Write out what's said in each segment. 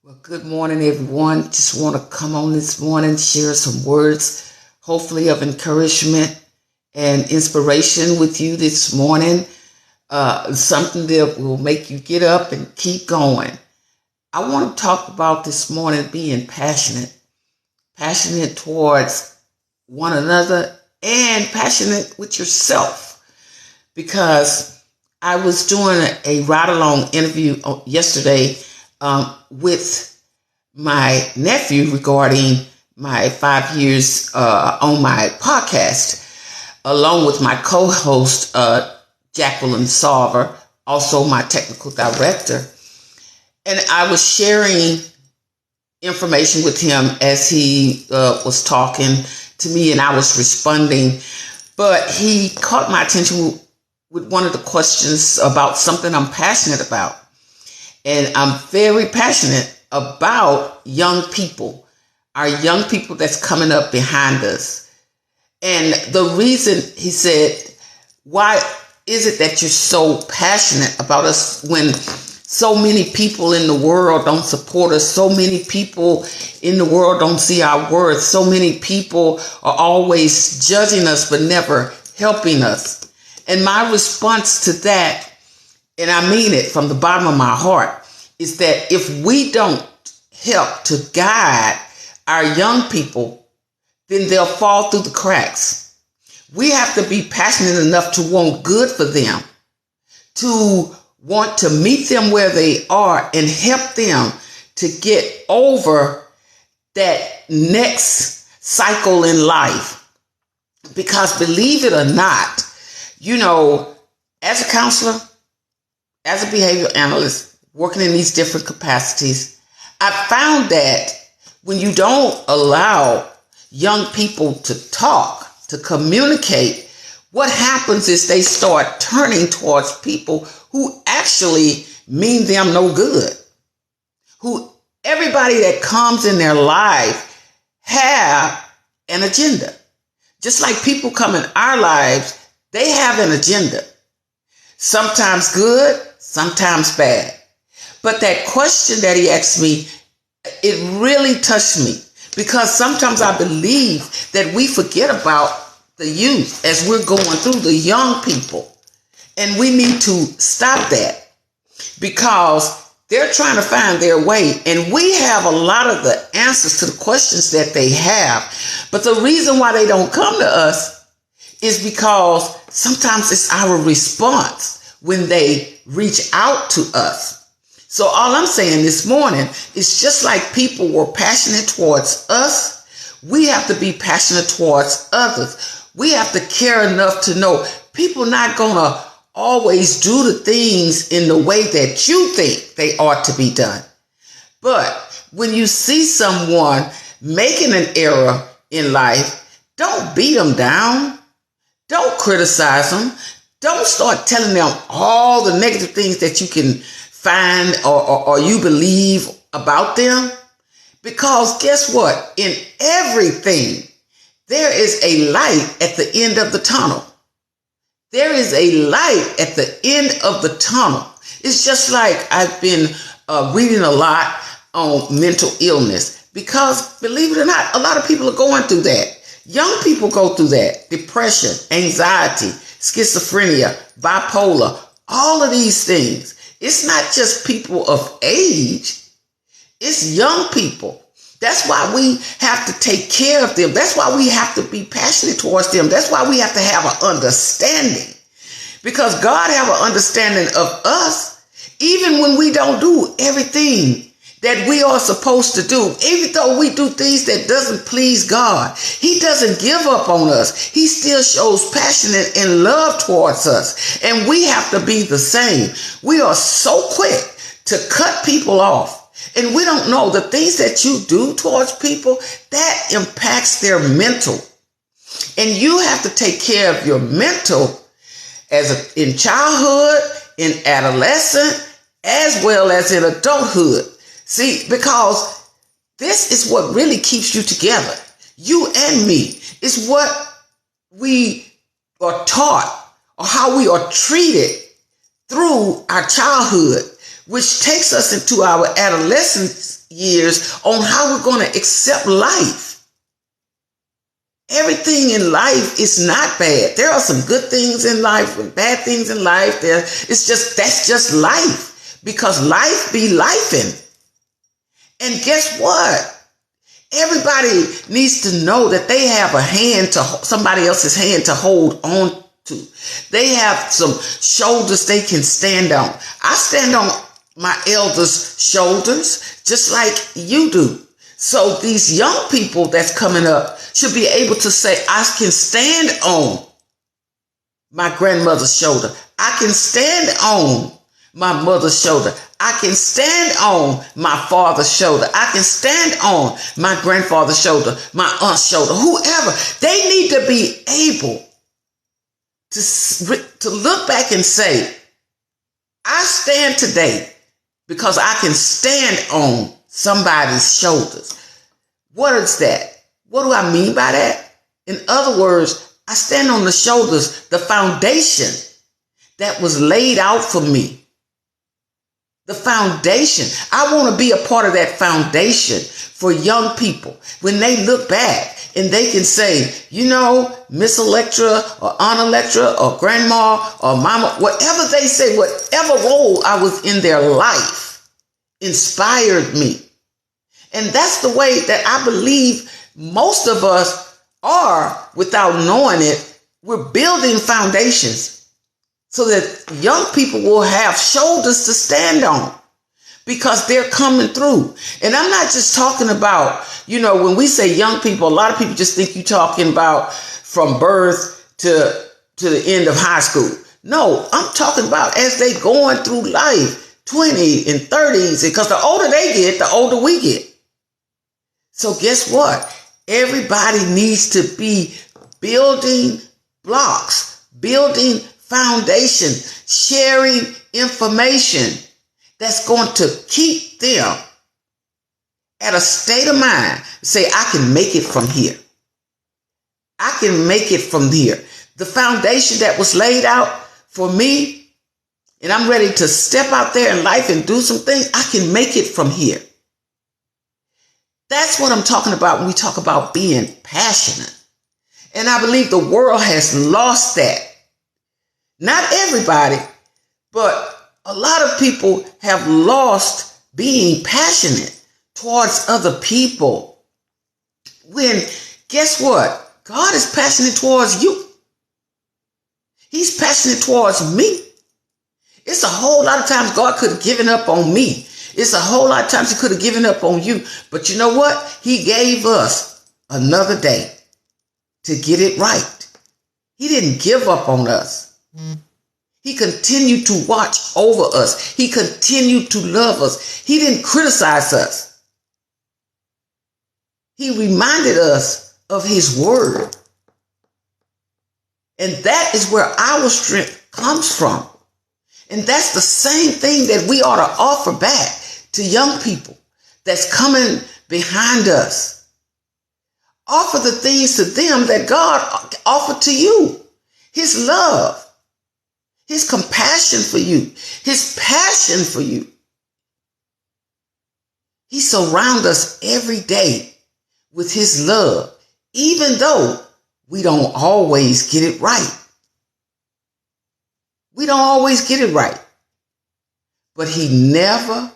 Well, good morning, everyone. Just want to come on this morning, share some words, hopefully of encouragement and inspiration with you this morning. Something that will make you get up and keep going. I want to talk about this morning being passionate towards one another and passionate with yourself. Because I was doing a ride-along interview yesterday with my nephew regarding my 5 years on my podcast, along with my co-host, Jacqueline Salver, also my technical director. And I was sharing information with him as he was talking to me, and I was responding. But he caught my attention with one of the questions about something I'm passionate about. And I'm very passionate about young people, our young people that's coming up behind us. And the reason, he said, why is it that you're so passionate about us when so many people in the world don't support us? So many people in the world don't see our worth. So many people are always judging us but never helping us. And my response to that, and I mean it from the bottom of my heart, is that if we don't help to guide our young people, then they'll fall through the cracks. We have to be passionate enough to want good for them, to want to meet them where they are and help them to get over that next cycle in life. Because believe it or not, as a counselor, as a behavioral analyst, working in these different capacities, I found that when you don't allow young people to talk, to communicate, what happens is they start turning towards people who actually mean them no good. Everybody that comes in their life have an agenda. Just like people come in our lives, they have an agenda. Sometimes good, sometimes bad. But that question that he asked me, it really touched me, because sometimes I believe that we forget about the youth as we're going through, the young people. And we need to stop that, because they're trying to find their way. And we have a lot of the answers to the questions that they have. But the reason why they don't come to us is because sometimes it's our response when they reach out to us. So all I'm saying this morning is, just like people were passionate towards us, we have to be passionate towards others. We have to care enough to know people not going to always do the things in the way that you think they ought to be done. But when you see someone making an error in life, don't beat them down. Don't criticize them. Don't start telling them all the negative things that you can find or you believe about them. Because guess what? In everything, there is a light at the end of the tunnel. There is a light at the end of the tunnel. It's just like I've been reading a lot on mental illness, because believe it or not, a lot of people are going through that. Young people go through that. Depression, anxiety, schizophrenia, bipolar, all of these things. It's not just people of age. It's young people. That's why we have to take care of them. That's why we have to be passionate towards them. That's why we have to have an understanding. Because God have an understanding of us, even when we don't do everything that we are supposed to do. Even though we do things that doesn't please God, he doesn't give up on us. He still shows passion and love towards us. And we have to be the same. We are so quick to cut people off. And we don't know the things that you do towards people, that impacts their mental. And you have to take care of your mental in childhood, in adolescent, as well as in adulthood. See, because this is what really keeps you together. You and me. It's what we are taught, or how we are treated through our childhood. which takes us into our adolescent years on how we're going to accept life. Everything in life is not bad. There are some good things in life and bad things in life. That's just life, because life be lifing. And guess what? Everybody needs to know that they have a hand somebody else's hand to hold on to. They have some shoulders they can stand on. I stand on my elders' shoulders just like you do. So these young people that's coming up should be able to say, I can stand on my grandmother's shoulder. I can stand on my mother's shoulder. I can stand on my father's shoulder. I can stand on my grandfather's shoulder, my aunt's shoulder, whoever. They need to be able to look back and say, I stand today because I can stand on somebody's shoulders. What is that? What do I mean by that? In other words, I stand on the shoulders, the foundation that was laid out for me. The foundation. I want to be a part of that foundation for young people. When they look back and they can say, you know, Miss Electra or Aunt Electra or Grandma or Mama, whatever they say, whatever role I was in their life inspired me. And that's the way that I believe most of us are, without knowing it. We're building foundations so that young people will have shoulders to stand on because they're coming through. And I'm not just talking about, you know, when we say young people, a lot of people just think you're talking about from birth to the end of high school. No, I'm talking about as they going through life, 20 and 30s, because the older they get, the older we get. So guess what? Everybody needs to be building blocks, building foundation, sharing information that's going to keep them at a state of mind. Say, I can make it from here. I can make it from here. The foundation that was laid out for me, and I'm ready to step out there in life and do some things, I can make it from here. That's what I'm talking about when we talk about being passionate. And I believe the world has lost that. Not everybody, but a lot of people have lost being passionate towards other people. When, guess what? God is passionate towards you. He's passionate towards me. It's a whole lot of times God could have given up on me. It's a whole lot of times he could have given up on you. But you know what? He gave us another day to get it right. He didn't give up on us. He continued to watch over us. He continued to love us. He didn't criticize us. He reminded us of his word. And that is where our strength comes from. And that's the same thing that we ought to offer back to young people that's coming behind us. Offer the things to them that God offered to you. His love, his compassion for you, his passion for you. He surrounds us every day with his love, even though we don't always get it right. We don't always get it right. But he never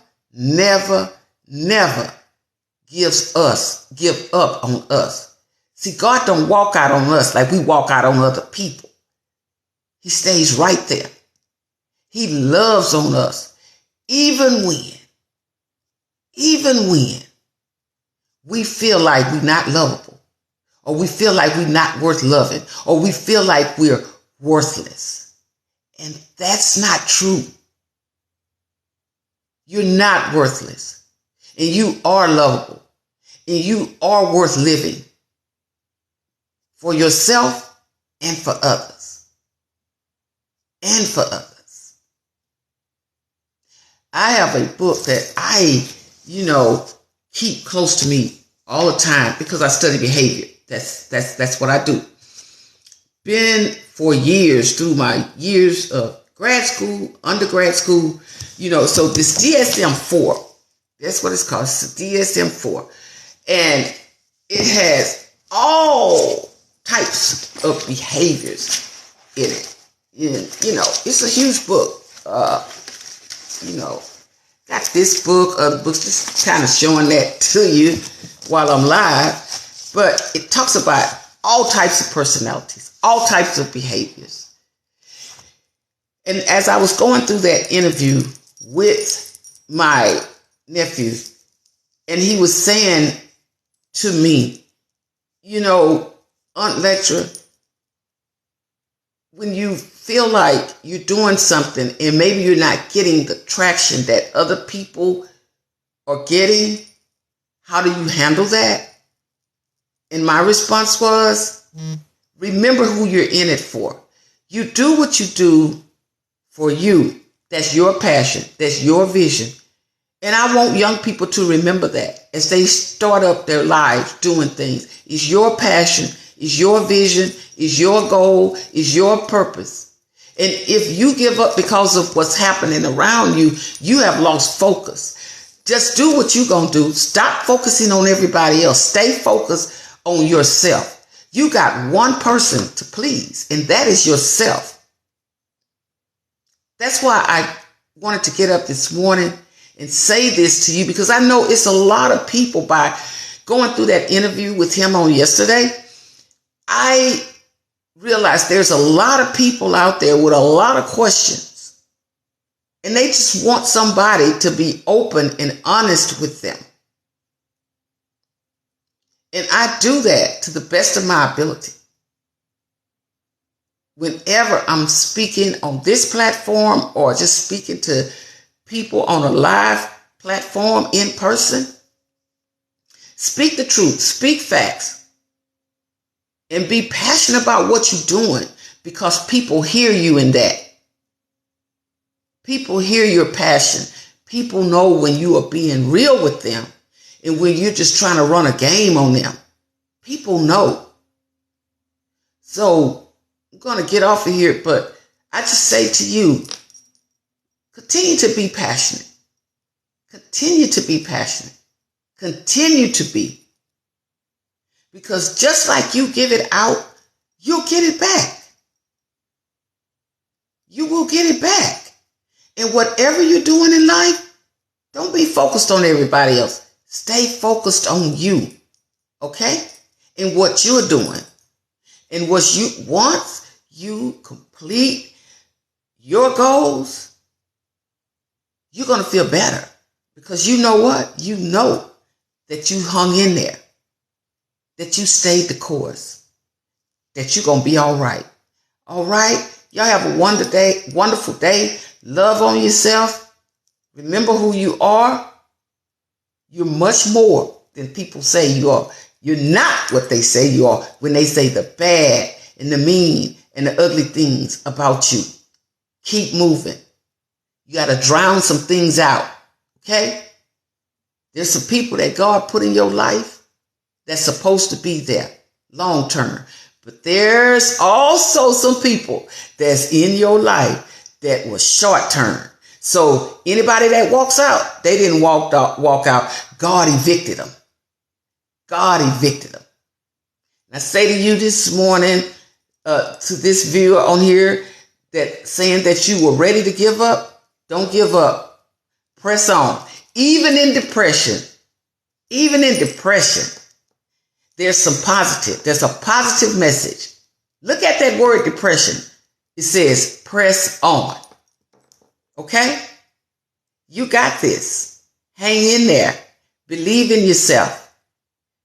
give up on us. See, God don't walk out on us like we walk out on other people. He stays right there. He loves on us, even when we feel like we're not lovable, or we feel like we're not worth loving, or we feel like we're worthless. And that's not true. You're not worthless, and you are lovable, and you are worth living for yourself and for others. And for others. I have a book that I, keep close to me all the time because I study behavior. That's what I do. Been for years, through my years of grad school, undergrad school, so this DSM-4, that's what it's called. It's the DSM-4. And it has all types of behaviors in it. It's a huge book. Got this book, other books, just kind of showing that to you while I'm live. But it talks about all types of personalities, all types of behaviors. And as I was going through that interview with my nephew, and he was saying to me, Aunt Lectra, when you feel like you're doing something and maybe you're not getting the traction that other people are getting, how do you handle that? And my response was, remember who you're in it for. You do what you do for you. That's your passion. That's your vision. And I want young people to remember that as they start up their lives doing things. It's your passion. It's your vision. It's your goal. It's your purpose. And if you give up because of what's happening around you, you have lost focus. Just do what you're going to do. Stop focusing on everybody else. Stay focused on yourself. You got one person to please, and that is yourself. That's why I wanted to get up this morning and say this to you, because I know it's a lot of people. By going through that interview with him on yesterday, I realized there's a lot of people out there with a lot of questions, and they just want somebody to be open and honest with them. And I do that to the best of my ability. Whenever I'm speaking on this platform or just speaking to people on a live platform in person, speak the truth, speak facts, and be passionate about what you're doing, because people hear you in that. People hear your passion. People know when you are being real with them and when you're just trying to run a game on them. People know. So I'm going to get off of here, but I just say to you, continue to be passionate. Continue to be passionate. Continue to be. Because just like you give it out, you'll get it back. You will get it back. And whatever you're doing in life, don't be focused on everybody else. Stay focused on you. Okay? And what you're doing. And once you complete your goals, you're going to feel better. Because you know what? You know that you hung in there. That you stayed the course. That you're going to be all right. All right? Y'all have a wonderful day. Love on yourself. Remember who you are. You're much more than people say you are. You're not what they say you are when they say the bad and the mean and the ugly things about you. Keep moving. You got to drown some things out. Okay? There's some people that God put in your life that's supposed to be there long term. But there's also some people that's in your life that was short term. So anybody that walks out, they didn't walk out. God evicted them. God evicted them. And I say to you this morning, to this viewer on here, that saying that you were ready to give up, don't give up. Press on. Even in depression, there's some positive. There's a positive message. Look at that word depression. It says press on. Okay? You got this. Hang in there. Believe in yourself.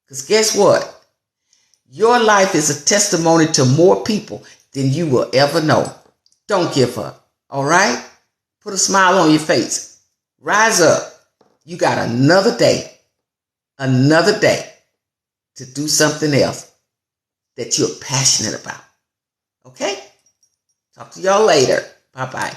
Because guess what? Your life is a testimony to more people than you will ever know. Don't give up. All right? Put a smile on your face. Rise up. You got another day to do something else that you're passionate about. Okay? Talk to y'all later. Bye-bye.